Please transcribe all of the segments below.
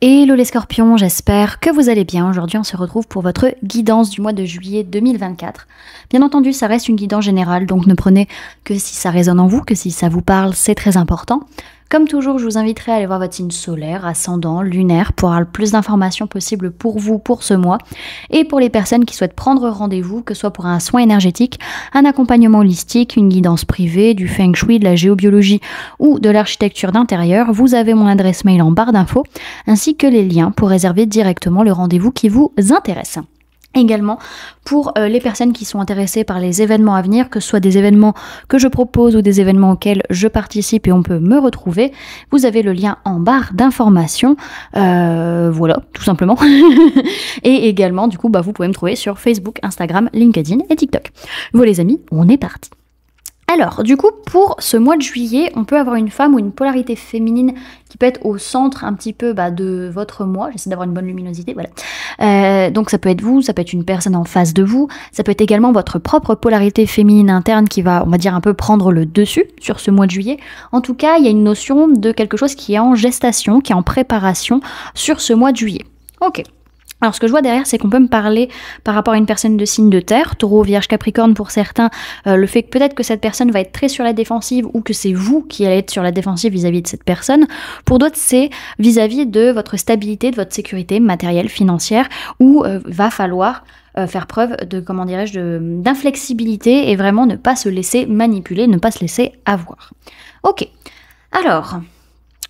Hello les scorpions, j'espère que vous allez bien. Aujourd'hui on se retrouve pour votre guidance du mois de juillet 2024. Bien entendu ça reste une guidance générale, donc ne prenez que si ça résonne en vous, que si ça vous parle, c'est très important. Comme toujours, je vous inviterai à aller voir votre signe solaire, ascendant, lunaire, pour avoir le plus d'informations possibles pour vous, pour ce mois. Et pour les personnes qui souhaitent prendre rendez-vous, que ce soit pour un soin énergétique, un accompagnement holistique, une guidance privée, du feng shui, de la géobiologie ou de l'architecture d'intérieur, vous avez mon adresse mail en barre d'infos, ainsi que les liens pour réserver directement le rendez-vous qui vous intéresse. Également pour les personnes qui sont intéressées par les événements à venir, que ce soit des événements que je propose ou des événements auxquels je participe et on peut me retrouver, vous avez le lien en barre d'informations, voilà, tout simplement. Et également, du coup, vous pouvez me trouver sur Facebook, Instagram, LinkedIn et TikTok. Voilà les amis, on est parti. Alors, du coup, pour ce mois de juillet, on peut avoir une femme ou une polarité féminine qui peut être au centre un petit peu de votre mois. J'essaie d'avoir une bonne luminosité, voilà. Donc ça peut être vous, ça peut être une personne en face de vous, ça peut être également votre propre polarité féminine interne qui va, on va dire, un peu prendre le dessus sur ce mois de juillet. En tout cas, il y a une notion de quelque chose qui est en gestation, qui est en préparation sur ce mois de juillet. Ok. Alors ce que je vois derrière, c'est qu'on peut me parler par rapport à une personne de signe de terre, taureau, vierge, capricorne pour certains, le fait que peut-être que cette personne va être très sur la défensive ou que c'est vous qui allez être sur la défensive vis-à-vis de cette personne. Pour d'autres, c'est vis-à-vis de votre stabilité, de votre sécurité matérielle, financière, où va falloir faire preuve de, comment dirais-je, d'inflexibilité et vraiment ne pas se laisser manipuler, ne pas se laisser avoir. Ok, alors,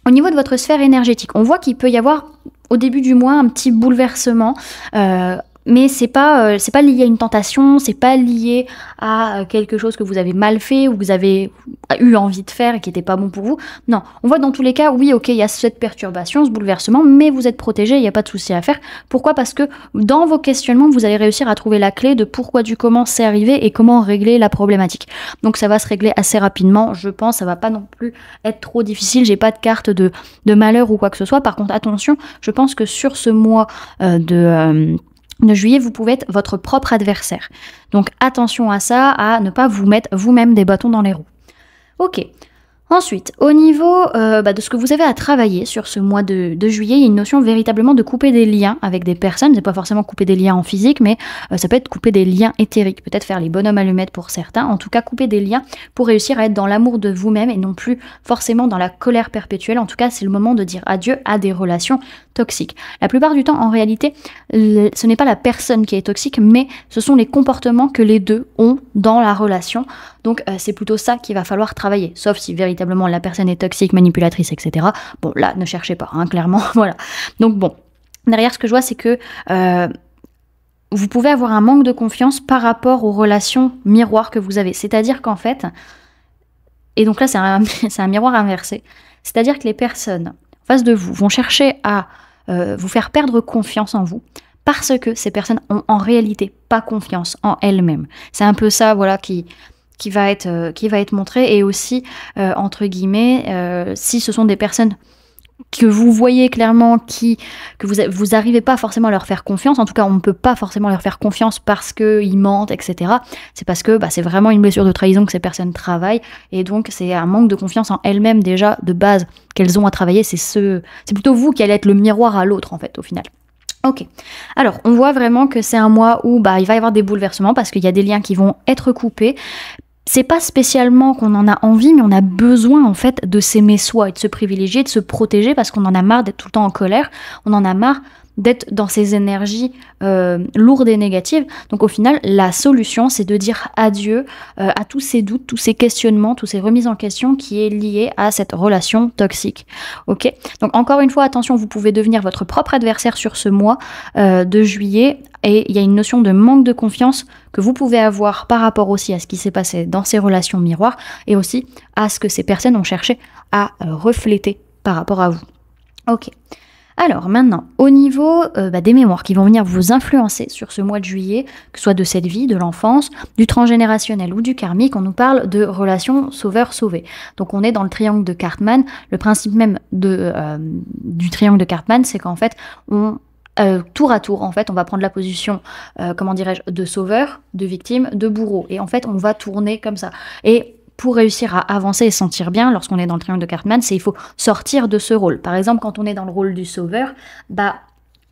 au niveau de votre sphère énergétique, on voit qu'il peut y avoir au début du mois un petit bouleversement, mais c'est pas lié à une tentation, c'est pas lié à quelque chose que vous avez mal fait ou que vous avez eu envie de faire et qui n'était pas bon pour vous. Non, on voit dans tous les cas, oui, ok, il y a cette perturbation, ce bouleversement, mais vous êtes protégé, il n'y a pas de souci à faire. Pourquoi? Parce que dans vos questionnements, vous allez réussir à trouver la clé de pourquoi du comment c'est arrivé et comment régler la problématique. Donc ça va se régler assez rapidement, je pense, ça va pas non plus être trop difficile, j'ai pas de carte de malheur ou quoi que ce soit. Par contre, attention, je pense que sur ce mois de juillet, vous pouvez être votre propre adversaire. Donc attention à ça, à ne pas vous mettre vous-même des bâtons dans les roues. Ok. Ensuite, au niveau de ce que vous avez à travailler sur ce mois de juillet, il y a une notion véritablement de couper des liens avec des personnes. C'est pas forcément couper des liens en physique, mais ça peut être couper des liens éthériques. Peut-être faire les bonhommes allumettes pour certains. En tout cas, couper des liens pour réussir à être dans l'amour de vous-même et non plus forcément dans la colère perpétuelle. En tout cas, c'est le moment de dire adieu à des relations toxiques. La plupart du temps, en réalité, ce n'est pas la personne qui est toxique, mais ce sont les comportements que les deux ont dans la relation. Donc c'est plutôt ça qu'il va falloir travailler, sauf si véritablement la personne est toxique, manipulatrice, etc. Bon, là, ne cherchez pas, hein, clairement, voilà. Donc bon, derrière ce que je vois, c'est que vous pouvez avoir un manque de confiance par rapport aux relations miroirs que vous avez. C'est-à-dire qu'en fait, et donc là c'est un miroir inversé, c'est-à-dire que les personnes en face de vous vont chercher à vous faire perdre confiance en vous, parce que ces personnes ont en réalité pas confiance en elles-mêmes. C'est un peu ça, voilà, qui va être montré. Et aussi, entre guillemets, si ce sont des personnes que vous voyez clairement que vous arrivez pas forcément à leur faire confiance, en tout cas on ne peut pas forcément leur faire confiance parce qu'ils mentent, etc. C'est parce que c'est vraiment une blessure de trahison que ces personnes travaillent, et donc c'est un manque de confiance en elles-mêmes déjà de base qu'elles ont à travailler. C'est plutôt vous qui allez être le miroir à l'autre en fait au final. Ok, alors on voit vraiment que c'est un mois où il va y avoir des bouleversements parce qu'il y a des liens qui vont être coupés. C'est pas spécialement qu'on en a envie, mais on a besoin en fait de s'aimer soi et de se privilégier, de se protéger, parce qu'on en a marre d'être tout le temps en colère, on en a marre d'être dans ces énergies lourdes et négatives. Donc au final, la solution, c'est de dire adieu à tous ces doutes, tous ces questionnements, toutes ces remises en question qui est liée à cette relation toxique. Ok. Donc encore une fois, attention, vous pouvez devenir votre propre adversaire sur ce mois de juillet, et il y a une notion de manque de confiance que vous pouvez avoir par rapport aussi à ce qui s'est passé dans ces relations miroirs, et aussi à ce que ces personnes ont cherché à refléter par rapport à vous. Ok. Alors maintenant, au niveau des mémoires qui vont venir vous influencer sur ce mois de juillet, que ce soit de cette vie, de l'enfance, du transgénérationnel ou du karmique, on nous parle de relations sauveur-sauvé. Donc on est dans le triangle de Cartman. Le principe même du triangle de Cartman, c'est qu'en fait, tour à tour, en fait, on va prendre la position, comment dirais-je, de sauveur, de victime, de bourreau. Et en fait, on va tourner comme ça. Et pour réussir à avancer et se sentir bien lorsqu'on est dans le triangle de Cartman, c'est il faut sortir de ce rôle. Par exemple, quand on est dans le rôle du sauveur, bah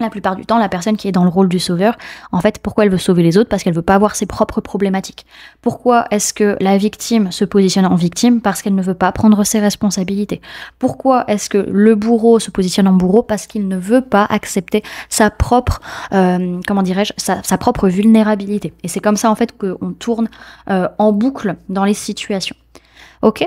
la plupart du temps, la personne qui est dans le rôle du sauveur, en fait, pourquoi elle veut sauver les autres? Parce qu'elle veut pas avoir ses propres problématiques. Pourquoi est-ce que la victime se positionne en victime? Parce qu'elle ne veut pas prendre ses responsabilités. Pourquoi est-ce que le bourreau se positionne en bourreau? Parce qu'il ne veut pas accepter sa propre, comment dirais-je, sa propre vulnérabilité. Et c'est comme ça, en fait, qu'on tourne en boucle dans les situations. Ok?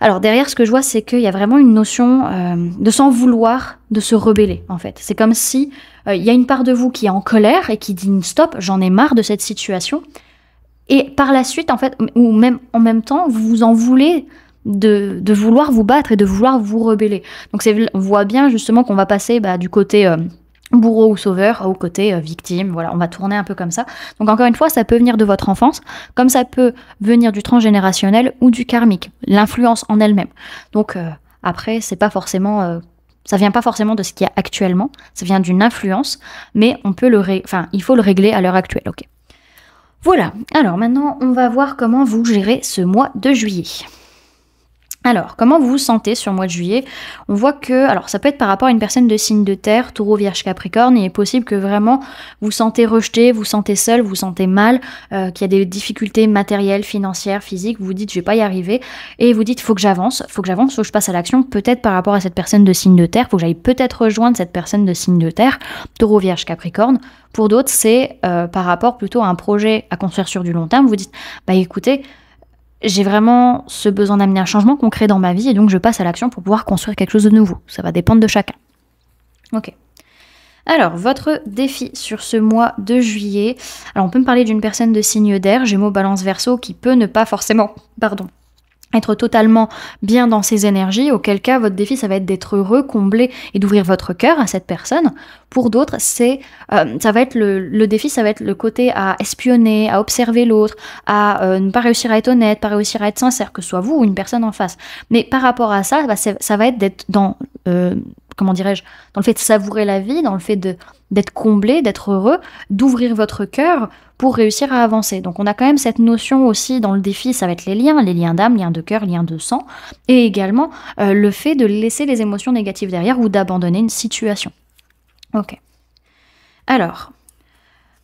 Alors derrière, ce que je vois, c'est qu'il y a vraiment une notion de s'en vouloir, de se rebeller, en fait. C'est comme si il y a une part de vous qui est en colère et qui dit « stop, j'en ai marre de cette situation ». Et par la suite, en fait, ou même en même temps, vous vous en voulez de vouloir vous battre et de vouloir vous rebeller. Donc on voit bien justement qu'on va passer du côté... bourreau ou sauveur, au côté victime, voilà, on va tourner un peu comme ça. Donc encore une fois, ça peut venir de votre enfance, comme ça peut venir du transgénérationnel ou du karmique, l'influence en elle-même. Donc après, c'est pas forcément, ça vient pas forcément de ce qu'il y a actuellement, ça vient d'une influence, mais on peut il faut le régler à l'heure actuelle, ok. Voilà, alors maintenant, on va voir comment vous gérez ce mois de juillet. Alors, comment vous vous sentez sur le mois de juillet? On voit que, alors ça peut être par rapport à une personne de signe de terre, taureau, vierge, capricorne, il est possible que vraiment vous sentez rejeté, vous sentez seul, vous sentez mal, qu'il y a des difficultés matérielles, financières, physiques, vous vous dites je vais pas y arriver, et vous dites faut que j'avance, faut que je passe à l'action, peut-être par rapport à cette personne de signe de terre, faut que j'aille peut-être rejoindre cette personne de signe de terre, taureau, vierge, capricorne. Pour d'autres, c'est par rapport plutôt à un projet à construire sur du long terme, vous dites écoutez, j'ai vraiment ce besoin d'amener un changement concret dans ma vie et donc je passe à l'action pour pouvoir construire quelque chose de nouveau. Ça va dépendre de chacun. Ok. Alors, votre défi sur ce mois de juillet. Alors, on peut me parler d'une personne de signe d'air, Gémeaux, Balance, Verseau, qui peut ne pas forcément, être totalement bien dans ses énergies, auquel cas votre défi ça va être d'être heureux, comblé et d'ouvrir votre cœur à cette personne. Pour d'autres, ça va être le défi, ça va être le côté à espionner, à observer l'autre, à ne pas réussir à être honnête, pas réussir à être sincère, que ce soit vous ou une personne en face. Mais par rapport à ça, ça va être d'être dans comment dirais-je, dans le fait de savourer la vie, dans le fait d'être comblé, d'être heureux, d'ouvrir votre cœur pour réussir à avancer. Donc on a quand même cette notion aussi dans le défi, ça va être les liens d'âme, liens de cœur, liens de sang, et également le fait de laisser les émotions négatives derrière ou d'abandonner une situation. Ok. Alors,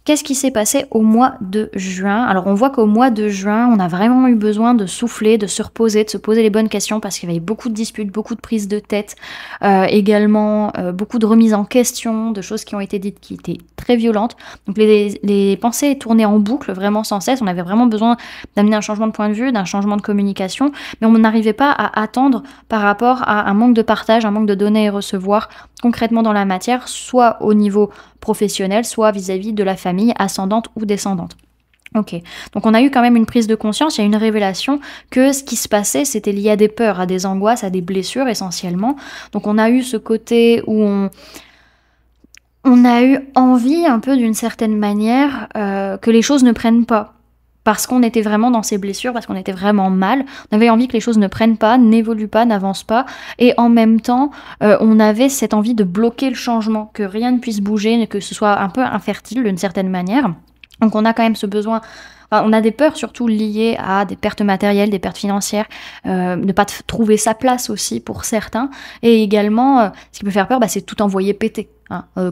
qu'est-ce qui s'est passé au mois de juin? Alors on voit qu'au mois de juin, on a vraiment eu besoin de souffler, de se reposer, de se poser les bonnes questions parce qu'il y avait beaucoup de disputes, beaucoup de prises de tête, également beaucoup de remises en question, de choses qui ont été dites qui étaient très violentes. Donc les pensées tournaient en boucle vraiment sans cesse. On avait vraiment besoin d'amener un changement de point de vue, d'un changement de communication, mais on n'arrivait pas à attendre par rapport à un manque de partage, un manque de donner et recevoir concrètement dans la matière, soit au niveau professionnel, soit vis-à-vis de la famille, ascendante ou descendante. Ok, donc on a eu quand même une prise de conscience, il y a une révélation que ce qui se passait, c'était lié à des peurs, à des angoisses, à des blessures essentiellement. Donc on a eu ce côté où on a eu envie un peu d'une certaine manière que les choses ne prennent pas. Parce qu'on était vraiment dans ces blessures, parce qu'on était vraiment mal. On avait envie que les choses ne prennent pas, n'évoluent pas, n'avancent pas. Et en même temps, on avait cette envie de bloquer le changement, que rien ne puisse bouger, que ce soit un peu infertile d'une certaine manière. Donc on a quand même ce besoin... Enfin, on a des peurs surtout liées à des pertes matérielles, des pertes financières, ne pas trouver sa place aussi pour certains. Et également, ce qui peut faire peur, c'est tout envoyer péter.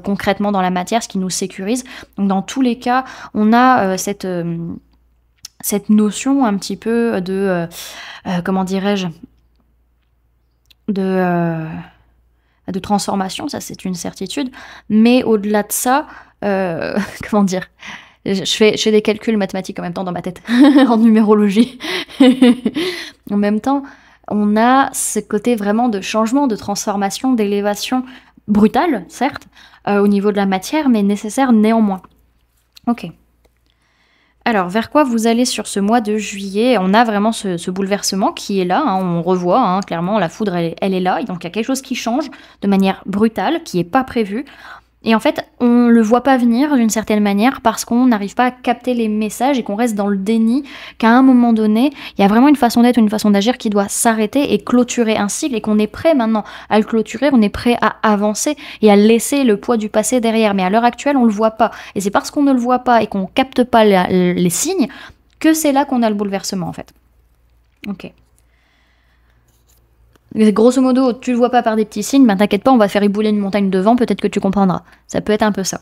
Concrètement dans la matière, ce qui nous sécurise. Donc dans tous les cas, on a cette notion un petit peu de, comment dirais-je, de transformation, ça c'est une certitude, mais au-delà de ça, comment dire, je fais des calculs mathématiques en même temps dans ma tête, en numérologie. En même temps, on a ce côté vraiment de changement, de transformation, d'élévation brutale, certes, au niveau de la matière, mais nécessaire néanmoins. Ok. Alors, vers quoi vous allez sur ce mois de juillet? On a vraiment ce bouleversement qui est là, on revoit, clairement, la foudre, elle est là, et donc il y a quelque chose qui change de manière brutale, qui n'est pas prévu. Et en fait, on le voit pas venir d'une certaine manière parce qu'on n'arrive pas à capter les messages et qu'on reste dans le déni qu'à un moment donné, il y a vraiment une façon d'être, une façon d'agir qui doit s'arrêter et clôturer un cycle et qu'on est prêt maintenant à le clôturer, on est prêt à avancer et à laisser le poids du passé derrière. Mais à l'heure actuelle, on le voit pas. Et c'est parce qu'on ne le voit pas et qu'on capte pas les signes que c'est là qu'on a le bouleversement en fait. Ok. Grosso modo, tu le vois pas par des petits signes, ben t'inquiète pas, on va faire ébouler une montagne de vent, peut-être que tu comprendras. Ça peut être un peu ça.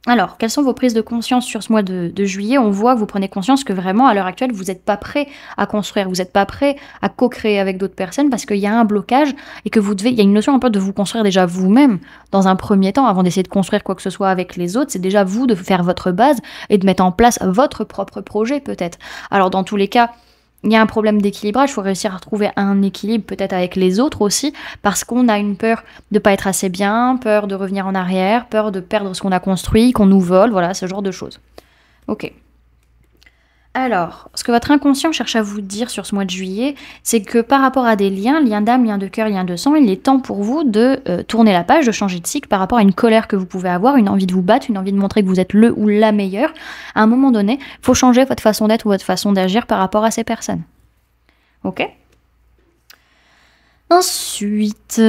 Alors, quelles sont vos prises de conscience sur ce mois de juillet? On voit que vous prenez conscience que vraiment, à l'heure actuelle, vous n'êtes pas prêt à construire, vous n'êtes pas prêt à co-créer avec d'autres personnes parce qu'il y a un blocage et que il y a une notion un peu de vous construire déjà vous-même dans un premier temps avant d'essayer de construire quoi que ce soit avec les autres. C'est déjà vous de faire votre base et de mettre en place votre propre projet peut-être. Alors, dans tous les cas, il y a un problème d'équilibrage, il faut réussir à trouver un équilibre peut-être avec les autres aussi, parce qu'on a une peur de pas être assez bien, peur de revenir en arrière, peur de perdre ce qu'on a construit, qu'on nous vole, voilà, ce genre de choses. Ok. Alors, ce que votre inconscient cherche à vous dire sur ce mois de juillet, c'est que par rapport à des liens d'âme, liens de cœur, liens de sang, il est temps pour vous de tourner la page, de changer de cycle par rapport à une colère que vous pouvez avoir, une envie de vous battre, une envie de montrer que vous êtes le ou la meilleure. À un moment donné, il faut changer votre façon d'être ou votre façon d'agir par rapport à ces personnes. Ok? Ensuite,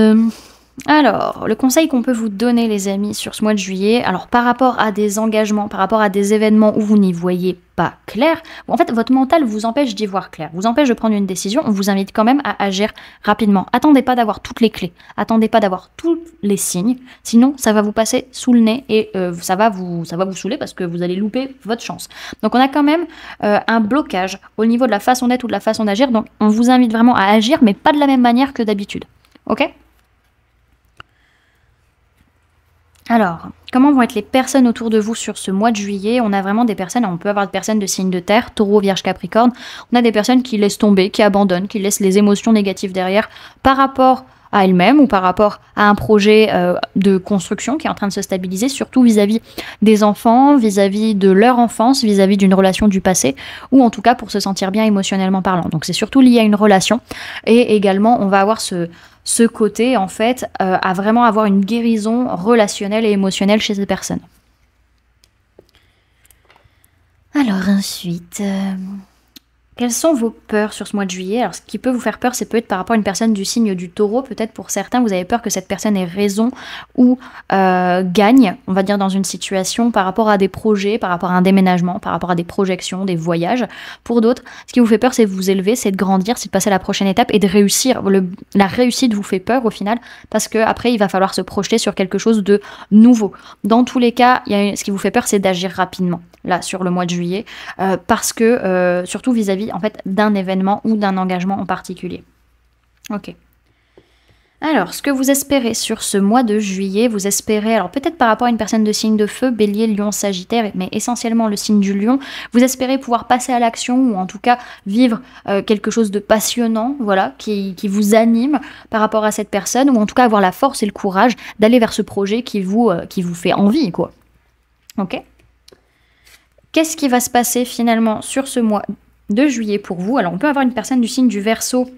alors, le conseil qu'on peut vous donner, les amis, sur ce mois de juillet, alors par rapport à des engagements, par rapport à des événements où vous n'y voyez pas clair, en fait, votre mental vous empêche d'y voir clair, vous empêche de prendre une décision, on vous invite quand même à agir rapidement. Attendez pas d'avoir toutes les clés, attendez pas d'avoir tous les signes, sinon ça va vous passer sous le nez et ça va vous saouler parce que vous allez louper votre chance. Donc on a quand même un blocage au niveau de la façon d'être ou de la façon d'agir, donc on vous invite vraiment à agir, mais pas de la même manière que d'habitude. Ok ? Alors, comment vont être les personnes autour de vous sur ce mois de juillet? On a vraiment des personnes, on peut avoir des personnes de signes de terre, taureau, vierge, capricorne. On a des personnes qui laissent tomber, qui abandonnent, qui laissent les émotions négatives derrière par rapport à elles-mêmes ou par rapport à un projet de construction qui est en train de se stabiliser, surtout vis-à-vis des enfants, vis-à-vis de leur enfance, vis-à-vis d'une relation du passé, ou en tout cas pour se sentir bien émotionnellement parlant. Donc c'est surtout lié à une relation. Et également, on va avoir ce côté, en fait, à vraiment avoir une guérison relationnelle et émotionnelle chez ces personnes. Alors ensuite, quelles sont vos peurs sur ce mois de juillet? Alors ce qui peut vous faire peur, c'est peut-être par rapport à une personne du signe du taureau. Peut-être pour certains, vous avez peur que cette personne ait raison ou gagne, on va dire, dans une situation par rapport à des projets, par rapport à un déménagement, par rapport à des projections, des voyages. Pour d'autres, ce qui vous fait peur, c'est de vous élever, c'est de grandir, c'est de passer à la prochaine étape et de réussir. La réussite vous fait peur au final parce qu'après, il va falloir se projeter sur quelque chose de nouveau. Dans tous les cas, ce qui vous fait peur, c'est d'agir rapidement, là, sur le mois de juillet, parce que, surtout vis-à-vis en fait d'un événement ou d'un engagement en particulier. Ok. Alors, ce que vous espérez sur ce mois de juillet, vous espérez, alors peut-être par rapport à une personne de signe de feu, bélier, lion, sagittaire, mais essentiellement le signe du lion, vous espérez pouvoir passer à l'action ou en tout cas vivre quelque chose de passionnant, voilà, qui vous anime par rapport à cette personne, ou en tout cas avoir la force et le courage d'aller vers ce projet qui vous fait envie, quoi. Ok ? Qu'est-ce qui va se passer finalement sur ce mois de juillet pour vous? Alors on peut avoir une personne du signe du Verseau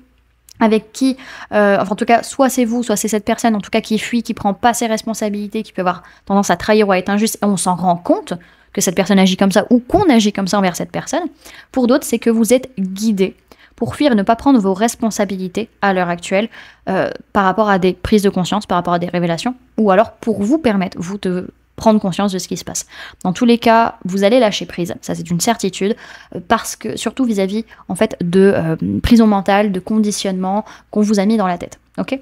avec qui, enfin en tout cas, soit c'est vous, soit c'est cette personne, en tout cas qui fuit, qui prend pas ses responsabilités, qui peut avoir tendance à trahir ou à être injuste, et on s'en rend compte que cette personne agit comme ça ou qu'on agit comme ça envers cette personne. Pour d'autres, c'est que vous êtes guidé pour fuir et ne pas prendre vos responsabilités à l'heure actuelle par rapport à des prises de conscience, par rapport à des révélations, ou alors pour vous permettre, vous, de prendre conscience de ce qui se passe. Dans tous les cas, vous allez lâcher prise, ça c'est une certitude, parce que surtout vis-à-vis en fait de prison mentale, de conditionnement qu'on vous a mis dans la tête. Ok ?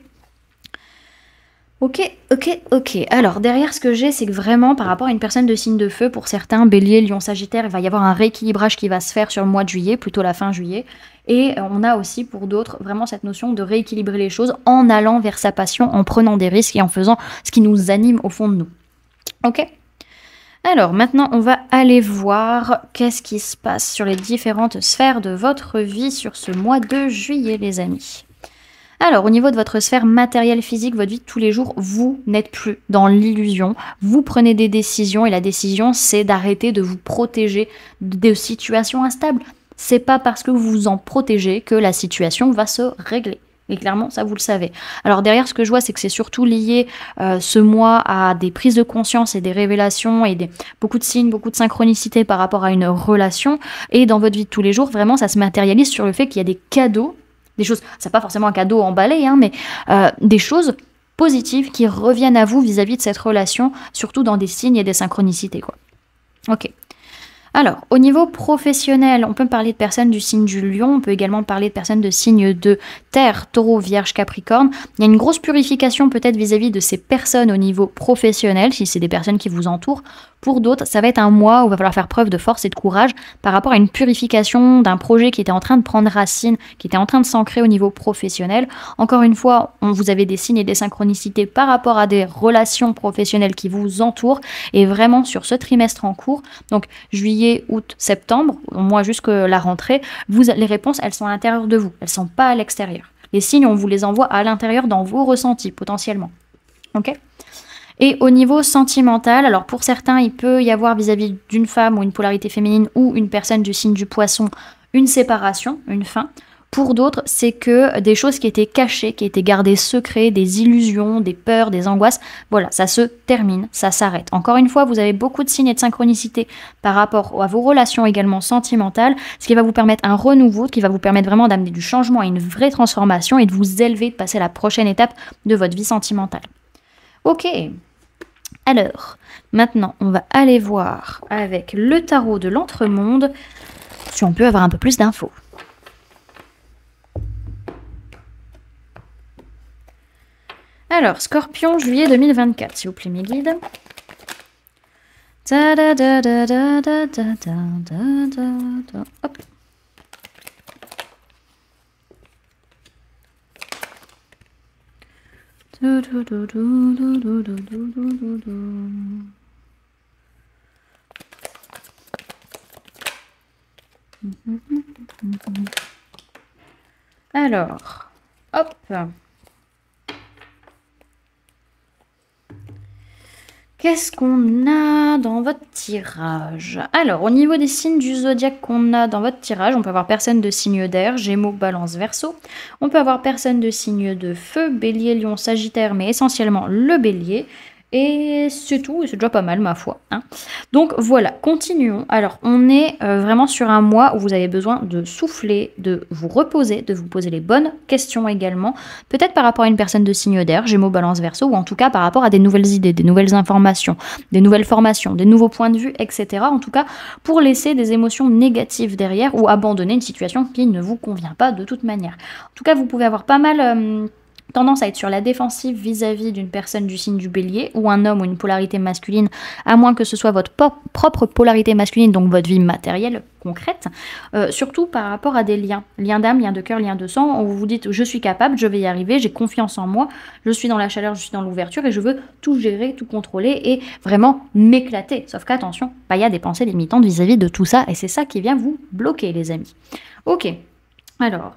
Ok. Alors, derrière ce que j'ai, c'est que vraiment, par rapport à une personne de signe de feu, pour certains, bélier, lion, sagittaire, il va y avoir un rééquilibrage qui va se faire sur le mois de juillet, plutôt la fin juillet. Et on a aussi, pour d'autres, vraiment cette notion de rééquilibrer les choses en allant vers sa passion, en prenant des risques et en faisant ce qui nous anime au fond de nous. Ok ? Alors, maintenant, on va aller voir qu'est-ce qui se passe sur les différentes sphères de votre vie sur ce mois de juillet, les amis. Alors, au niveau de votre sphère matérielle, physique, votre vie de tous les jours, vous n'êtes plus dans l'illusion. Vous prenez des décisions et la décision, c'est d'arrêter de vous protéger de situations instables. C'est pas parce que vous vous en protégez que la situation va se régler. Et clairement, ça, vous le savez. Alors derrière, ce que je vois, c'est que c'est surtout lié ce mois à des prises de conscience et des révélations et beaucoup de signes, beaucoup de synchronicité par rapport à une relation. Et dans votre vie de tous les jours, vraiment, ça se matérialise sur le fait qu'il y a des cadeaux, des choses, c'est pas forcément un cadeau emballé, hein, mais des choses positives qui reviennent à vous vis-à-vis de cette relation, surtout dans des signes et des synchronicités, quoi. Ok. Alors, au niveau professionnel, on peut parler de personnes du signe du lion, on peut également parler de personnes de signe de terre, taureau, vierge, capricorne. Il y a une grosse purification peut-être vis-à-vis de ces personnes au niveau professionnel, si c'est des personnes qui vous entourent. Pour d'autres, ça va être un mois où il va falloir faire preuve de force et de courage par rapport à une purification d'un projet qui était en train de prendre racine, qui était en train de s'ancrer au niveau professionnel. Encore une fois, vous avez des signes et des synchronicités par rapport à des relations professionnelles qui vous entourent et vraiment sur ce trimestre en cours, donc juillet, août, septembre, au moins jusque la rentrée, les réponses, elles sont à l'intérieur de vous, elles ne sont pas à l'extérieur. Les signes, on vous les envoie à l'intérieur dans vos ressentis potentiellement. Ok ? Et au niveau sentimental, alors pour certains, il peut y avoir vis-à-vis d'une femme ou une polarité féminine ou une personne du signe du poisson, une séparation, une fin. Pour d'autres, c'est que des choses qui étaient cachées, qui étaient gardées secrets, des illusions, des peurs, des angoisses, voilà, ça se termine, ça s'arrête. Encore une fois, vous avez beaucoup de signes et de synchronicité par rapport à vos relations également sentimentales, ce qui va vous permettre un renouveau, qui va vous permettre vraiment d'amener du changement à une vraie transformation et de vous élever, de passer à la prochaine étape de votre vie sentimentale. Ok. Alors, maintenant, on va aller voir avec le tarot de l'entremonde si on peut avoir un peu plus d'infos. Alors, Scorpion, juillet 2024, s'il vous plaît, mes guides. Hop. Alors, hop. Qu'est-ce qu'on a dans votre tirage? Alors, au niveau des signes du zodiaque qu'on a dans votre tirage, on peut avoir personne de signe d'air, Gémeaux, Balance, Verseau. On peut avoir personne de signe de feu, Bélier, Lion, Sagittaire, mais essentiellement le Bélier. Et c'est tout, et c'est déjà pas mal, ma foi. Hein. Donc voilà, continuons. Alors, on est vraiment sur un mois où vous avez besoin de souffler, de vous reposer, de vous poser les bonnes questions également. Peut-être par rapport à une personne de signe d'air, Gémeaux, Balance, Verseau, ou en tout cas par rapport à des nouvelles idées, des nouvelles informations, des nouvelles formations, des nouveaux points de vue, etc. En tout cas, pour laisser des émotions négatives derrière ou abandonner une situation qui ne vous convient pas de toute manière. En tout cas, vous pouvez avoir pas mal... tendance à être sur la défensive vis-à-vis d'une personne du signe du bélier ou un homme ou une polarité masculine, à moins que ce soit votre propre polarité masculine, donc votre vie matérielle, concrète, surtout par rapport à des liens d'âme, liens de cœur, liens de sang, où vous vous dites je suis capable, je vais y arriver, j'ai confiance en moi, je suis dans la chaleur, je suis dans l'ouverture et je veux tout gérer, tout contrôler et vraiment m'éclater. Sauf qu'attention, il y a des pensées limitantes vis-à-vis de tout ça et c'est ça qui vient vous bloquer, les amis. Ok, alors...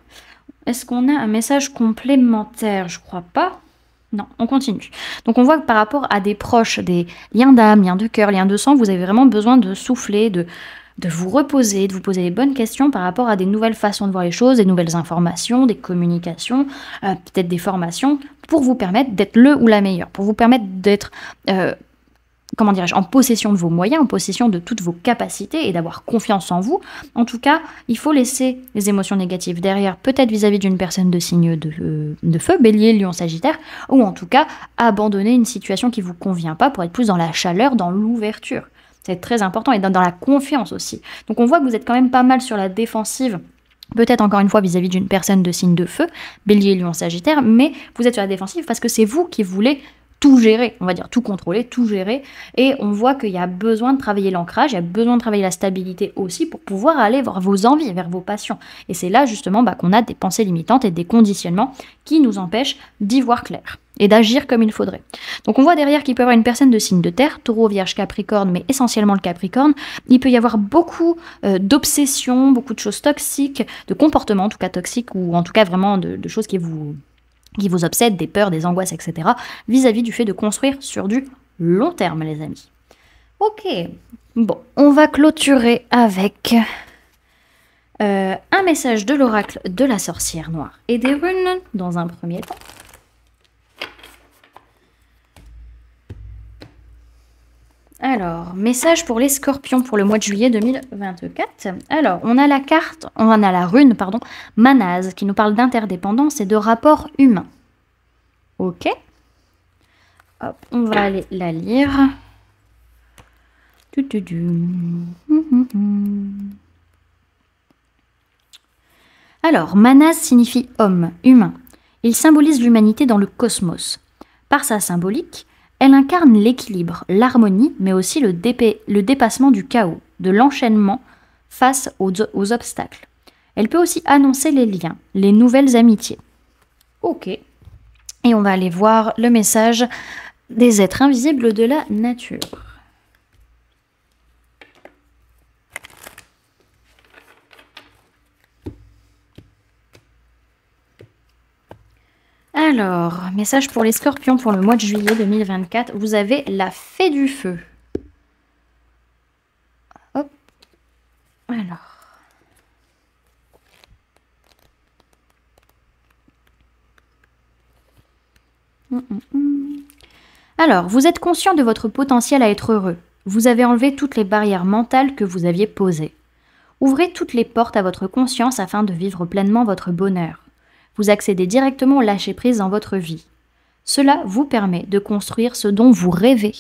est-ce qu'on a un message complémentaire? Je crois pas. Non, on continue. Donc on voit que par rapport à des proches, des liens d'âme, liens de cœur, liens de sang, vous avez vraiment besoin de souffler, de vous reposer, de vous poser les bonnes questions par rapport à des nouvelles façons de voir les choses, des nouvelles informations, des communications, peut-être des formations, pour vous permettre d'être le ou la meilleure, pour vous permettre d'être... comment dirais-je, en possession de vos moyens, en possession de toutes vos capacités et d'avoir confiance en vous. En tout cas, il faut laisser les émotions négatives derrière, peut-être vis-à-vis d'une personne de signe de feu, bélier, lion, sagittaire, ou en tout cas, abandonner une situation qui ne vous convient pas pour être plus dans la chaleur, dans l'ouverture. C'est très important et dans la confiance aussi. Donc on voit que vous êtes quand même pas mal sur la défensive, peut-être encore une fois vis-à-vis d'une personne de signe de feu, bélier, lion, sagittaire, mais vous êtes sur la défensive parce que c'est vous qui voulez tout gérer, on va dire tout contrôler, tout gérer, et on voit qu'il y a besoin de travailler l'ancrage, il y a besoin de travailler la stabilité aussi pour pouvoir aller vers vos envies, vers vos passions. Et c'est là justement qu'on a des pensées limitantes et des conditionnements qui nous empêchent d'y voir clair et d'agir comme il faudrait. Donc on voit derrière qu'il peut y avoir une personne de signe de terre, taureau, vierge, capricorne, mais essentiellement le capricorne. Il peut y avoir beaucoup d'obsessions, beaucoup de choses toxiques, de comportements en tout cas toxiques, ou en tout cas vraiment de choses qui vous obsèdent, des peurs, des angoisses, etc., vis-à-vis du fait de construire sur du long terme, les amis. Ok, bon, on va clôturer avec un message de l'oracle de la sorcière noire et des runes, dans un premier temps. Alors, message pour les scorpions pour le mois de juillet 2024. Alors, on a la carte, on a la rune, pardon, Manaz, qui nous parle d'interdépendance et de rapport humain. Ok. Hop, on va aller la lire. Alors, Manas signifie homme, humain. Il symbolise l'humanité dans le cosmos. Par sa symbolique, elle incarne l'équilibre, l'harmonie, mais aussi le dépassement du chaos, de l'enchaînement face aux obstacles. Elle peut aussi annoncer les liens, les nouvelles amitiés. Ok. Et on va aller voir le message des êtres invisibles de la nature. Alors, message pour les scorpions pour le mois de juillet 2024. Vous avez la fée du feu. Hop. Alors. Alors, vous êtes conscient de votre potentiel à être heureux. Vous avez enlevé toutes les barrières mentales que vous aviez posées. Ouvrez toutes les portes à votre conscience afin de vivre pleinement votre bonheur. Vous accédez directement au lâcher-prise dans votre vie. Cela vous permet de construire ce dont vous rêvez.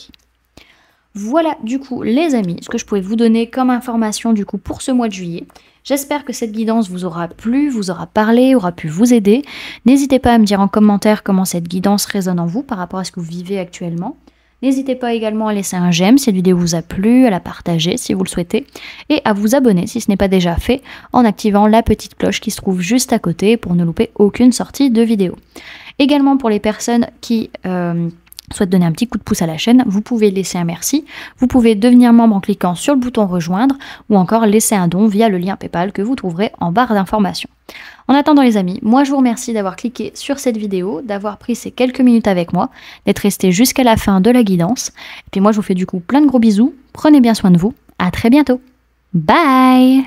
Voilà du coup les amis, ce que je pouvais vous donner comme information du coup pour ce mois de juillet. J'espère que cette guidance vous aura plu, vous aura parlé, aura pu vous aider. N'hésitez pas à me dire en commentaire comment cette guidance résonne en vous par rapport à ce que vous vivez actuellement. N'hésitez pas également à laisser un j'aime si cette vidéo vous a plu, à la partager si vous le souhaitez, et à vous abonner si ce n'est pas déjà fait en activant la petite cloche qui se trouve juste à côté pour ne louper aucune sortie de vidéo. Également pour les personnes qui souhaitent donner un petit coup de pouce à la chaîne, vous pouvez laisser un merci, vous pouvez devenir membre en cliquant sur le bouton rejoindre ou encore laisser un don via le lien PayPal que vous trouverez en barre d'informations. En attendant les amis, moi je vous remercie d'avoir cliqué sur cette vidéo, d'avoir pris ces quelques minutes avec moi, d'être resté jusqu'à la fin de la guidance. Et puis moi je vous fais du coup plein de gros bisous, prenez bien soin de vous, à très bientôt. Bye!